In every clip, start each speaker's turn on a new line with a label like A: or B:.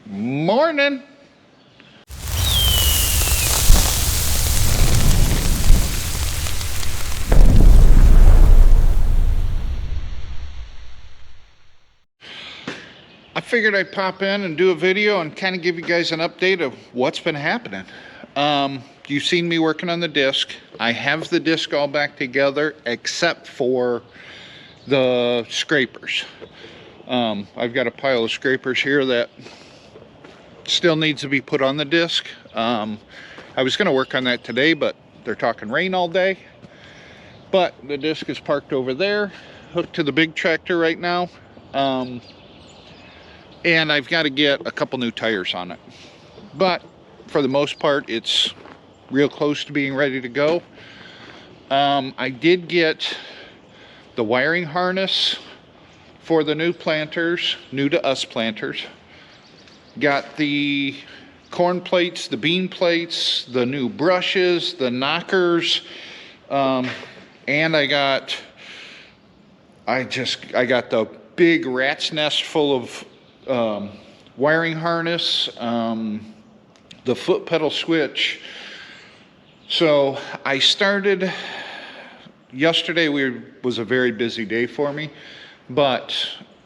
A: Morning. I figured I'd pop in and do a video and kind of give you guys an update of what's been happening. You've seen me working on the disc. I have the disc all back together except for the scrapers. I've got a pile of scrapers here that still needs to be put on the disc. I was going to work on that today, but they're talking rain all day. But the disc is parked over there, hooked to the big tractor right now. And I've got to get a couple new tires on it. But for the most part, it's real close to being ready to go. I did get the wiring harness for the new planters, new to us planters. Got the corn plates, the bean plates, the new brushes, the knockers, and I got the big rat's nest full of wiring harness, the foot pedal switch. So I started yesterday. Was a very busy day for me, but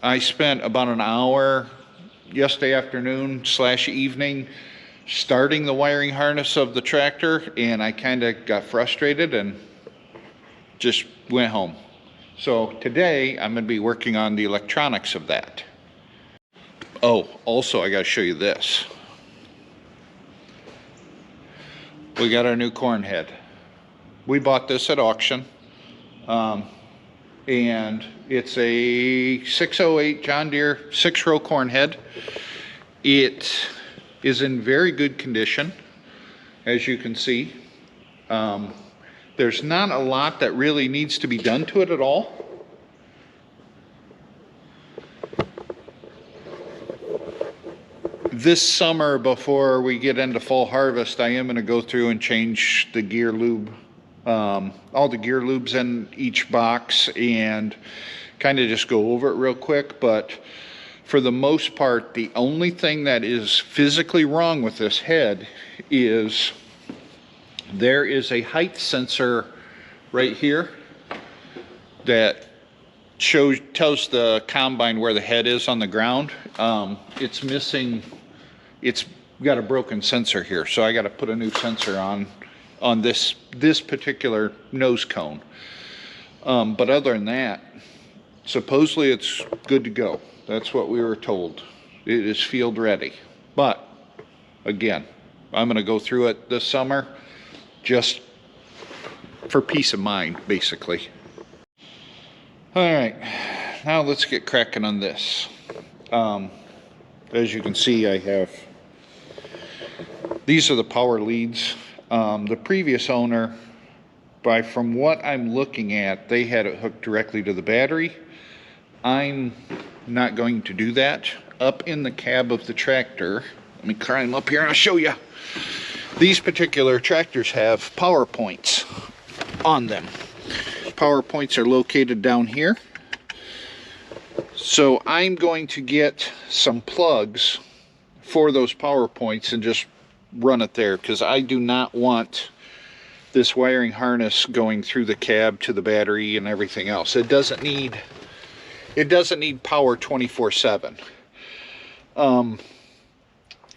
A: I spent about an hour yesterday afternoon / evening starting the wiring harness of the tractor, and I kind of got frustrated and just went home. So today I'm going to be working on the electronics of that. Oh, also I got to show you this. We got our new corn head. We bought this at auction, and it's a 608 John Deere 6-row corn head. It is in very good condition, as you can see. There's not a lot that really needs to be done to it at all. This summer, before we get into fall harvest, I am going to go through and change the gear lube, all the gear lubes in each box, and kind of just go over it real quick. But for the most part, the only thing that is physically wrong with this head is there is a height sensor right here that tells the combine where the head is on the ground. It's missing. It's got a broken sensor here, so I got to put a new sensor on this particular nose cone. But other than that, supposedly it's good to go. That's what we were told. It is field ready. But again, I'm going to go through it this summer just for peace of mind, basically. All right, now let's get cracking on this. As you can see, I have, these are the power leads. The previous owner, from what I'm looking at, they had it hooked directly to the battery. I'm not going to do that. Up in the cab of the tractor, let me climb up here and I'll show you. These particular tractors have power points on them. Power points are located down here. So I'm going to get some plugs for those power points and just run it there, because I do not want this wiring harness going through the cab to the battery and everything else. It doesn't need power 24/7.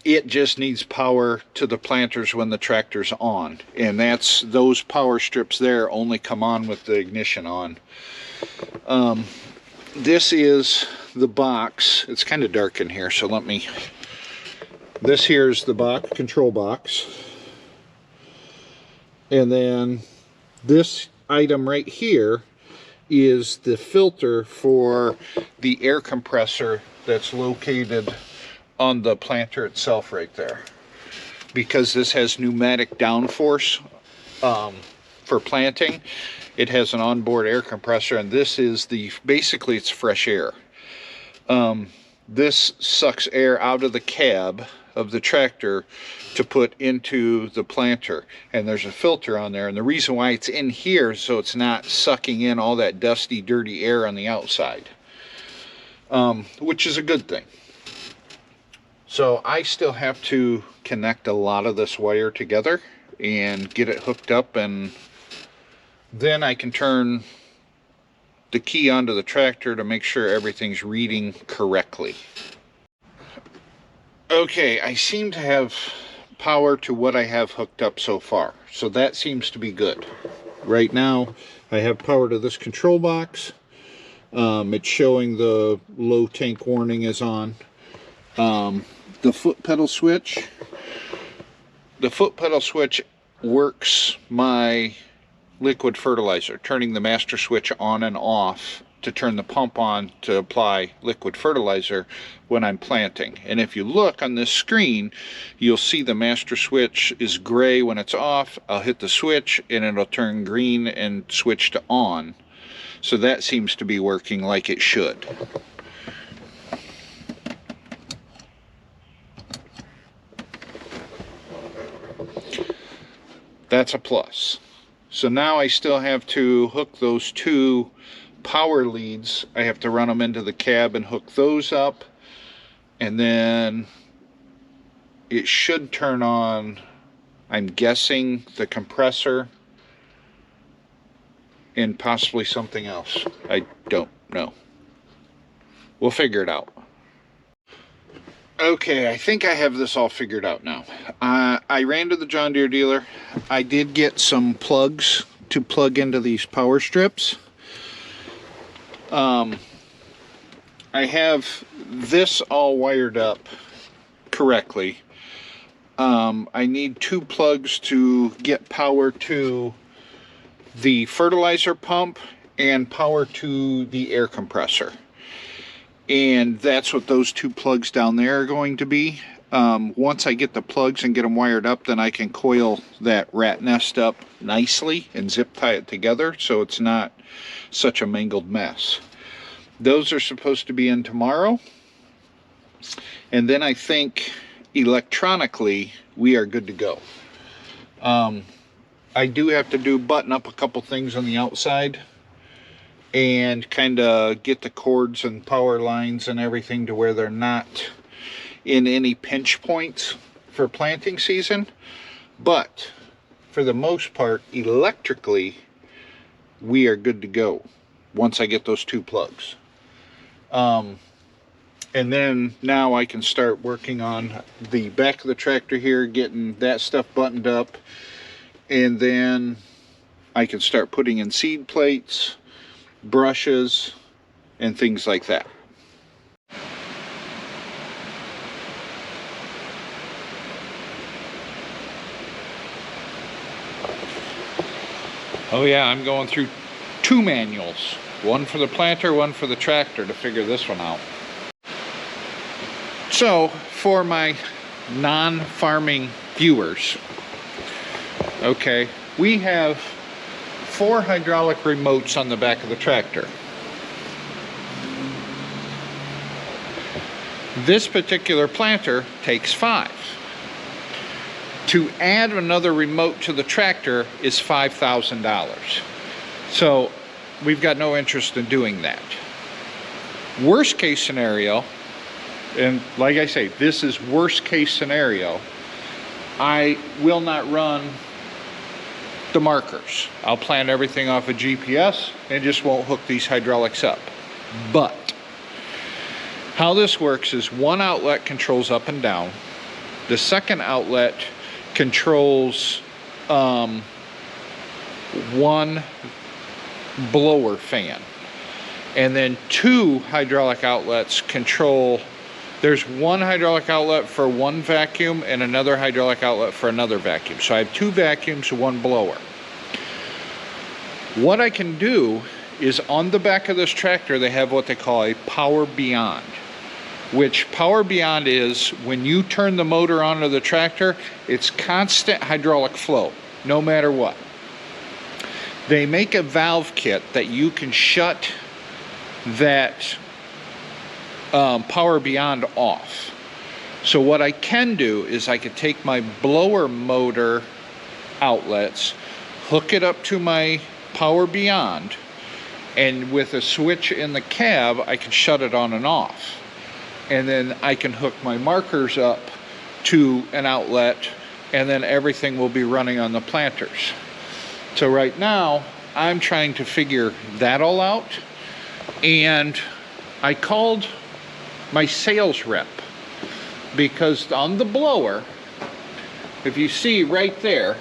A: It just needs power to the planters when the tractor's on, and those power strips there only come on with the ignition on. This is the box. It's kind of dark in here, so this here's the box, control box. And then this item right here is the filter for the air compressor that's located on the planter itself right there. Because this has pneumatic downforce for planting, it has an onboard air compressor, and this is basically it's fresh air. This sucks air out of the cab of the tractor to put into the planter, and there's a filter on there, and the reason why it's in here is so it's not sucking in all that dusty, dirty air on the outside, which is a good thing. So I still have to connect a lot of this wire together and get it hooked up, and then I can turn the key onto the tractor to make sure everything's reading correctly. Okay, I seem to have power to what I have hooked up so far, so that seems to be good. Right now I have power to this control box. It's showing the low tank warning is on. The foot pedal switch. The foot pedal switch works my liquid fertilizer, turning the master switch on and off to turn the pump on to apply liquid fertilizer when I'm planting. And if you look on this screen, you'll see the master switch is gray when it's off. I'll hit the switch and it'll turn green and switch to on. So that seems to be working like it should. That's a plus. So now I still have to hook those two power leads. I have to run them into the cab and hook those up, and then it should turn on, I'm guessing, the compressor and possibly something else. I don't know. We'll figure it out. Okay, I think I have this all figured out now. I ran to the John Deere dealer. I did get some plugs to plug into these power strips. I have this all wired up correctly. I need two plugs to get power to the fertilizer pump and power to the air compressor. And that's what those two plugs down there are going to be. Once I get the plugs and get them wired up, then I can coil that rat nest up nicely and zip tie it together so it's not such a mangled mess. Those are supposed to be in tomorrow. And then I think electronically we are good to go. I do have to button up a couple things on the outside and kind of get the cords and power lines and everything to where they're not in any pinch points for planting season. But for the most part, electrically, we are good to go once I get those two plugs. And then now I can start working on the back of the tractor here, getting that stuff buttoned up, and then I can start putting in seed plates, brushes, and things like that. Oh yeah, I'm going through two manuals. One for the planter, one for the tractor to figure this one out. So, for my non-farming viewers, okay, we have 4 hydraulic remotes on the back of the tractor. This particular planter takes 5. To add another remote to the tractor is $5,000. So we've got no interest in doing that. Worst case scenario, and like I say, this is worst case scenario, I will not run the markers. I'll plan everything off of GPS and just won't hook these hydraulics up. But how this works is one outlet controls up and down. The second outlet controls one blower fan. And then 2 hydraulic outlets control, there's one hydraulic outlet for one vacuum and another hydraulic outlet for another vacuum. So I have 2 vacuums, 1 blower. What I can do is on the back of this tractor, they have what they call a Power Beyond. Which Power Beyond is when you turn the motor onto the tractor, it's constant hydraulic flow, no matter what. They make a valve kit that you can shut that Power Beyond off. So what I can do is I could take my blower motor outlets, hook it up to my Power Beyond, and with a switch in the cab, I can shut it on and off. and then I can hook my markers up to an outlet, and then everything will be running on the planters. So right now, I'm trying to figure that all out, and I called my sales rep, because on the blower, if you see right there,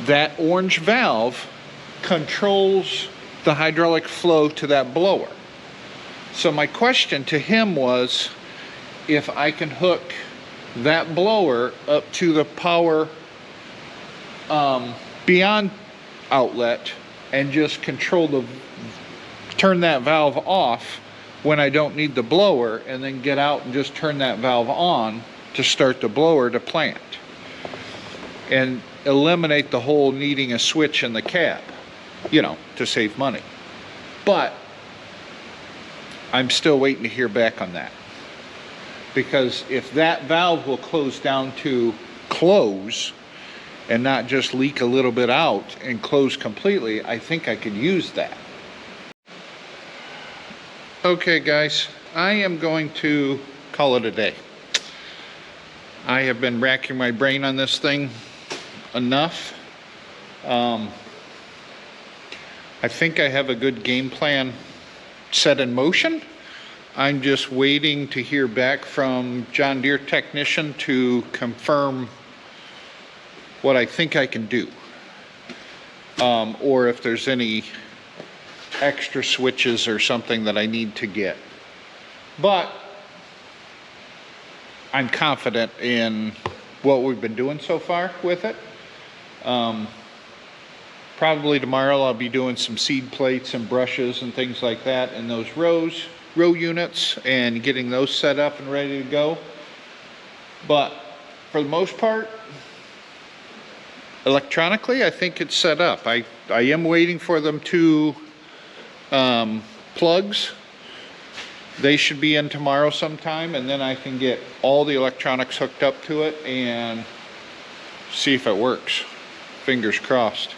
A: that orange valve controls the hydraulic flow to that blower. So my question to him was if I can hook that blower up to the power beyond outlet and just turn that valve off when I don't need the blower, and then get out and just turn that valve on to start the blower to plant, and eliminate the whole needing a switch in the cab, you know, to save money. But I'm still waiting to hear back on that, because if that valve will close down to close and not just leak a little bit out and close completely, I think I could use that. Okay guys, I am going to call it a day. I have been racking my brain on this thing enough. I think I have a good game plan set in motion. I'm just waiting to hear back from John Deere technician to confirm what I think I can do, or if there's any extra switches or something that I need to get. But I'm confident in what we've been doing so far with it. Probably tomorrow I'll be doing some seed plates and brushes and things like that in those row units, and getting those set up and ready to go. But for the most part, electronically, I think it's set up. I am waiting for them to plugs. They should be in tomorrow sometime, and then I can get all the electronics hooked up to it and see if it works. Fingers crossed.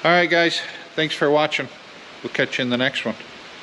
A: All right guys, thanks for watching. We'll catch you in the next one.